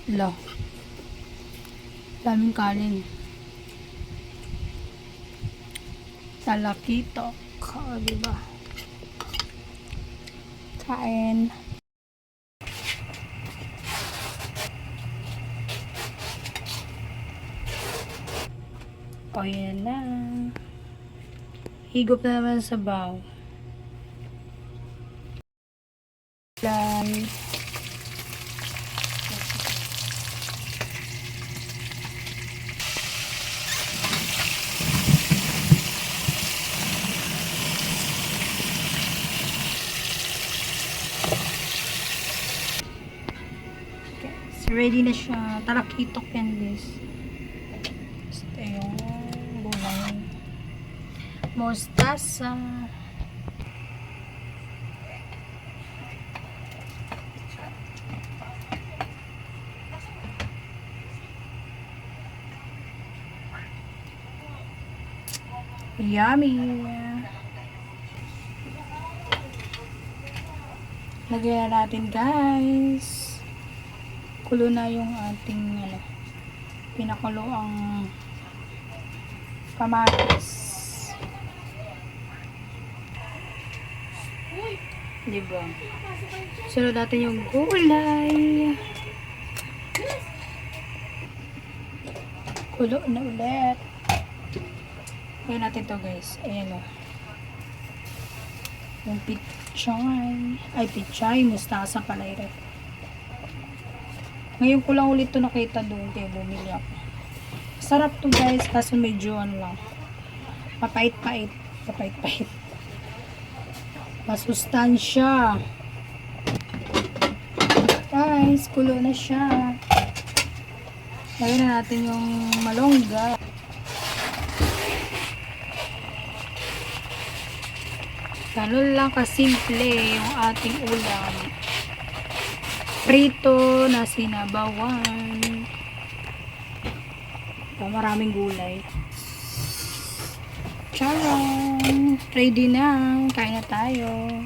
Lo. Daming kanin. Talakitok. O, diba? Kain. O, yan na. Higop na naman sa baw. Lan. Okay. So, ready na siya. Talakitok yan, guys. Ito yung gulay. Mostasa. Yummy! Lagyan na natin, guys. Kulo na yung ating pinakulo ang kamatis. Diba? Sunod natin yung gulay. Kulo na ulit. Ayan natin to, guys. Ayan o. Yung pichay. Ay, pichay. Mustasa pala ito. Ngayon ko lang ulit to nakita doon. Kaya bumili ako. Sarap to, guys. Kaso medyo ano lang. Papait-pait. Papait-pait. Masustansya. Guys, kulo na siya. Lagyan na natin yung malongga. Ganun lang kasimple yung ating ulam. Prito na sinabawan. Maraming gulay. Charong! Ready na. Kain na tayo.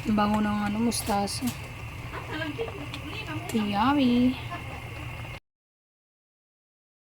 Ang bango ng mustasa. Yummy!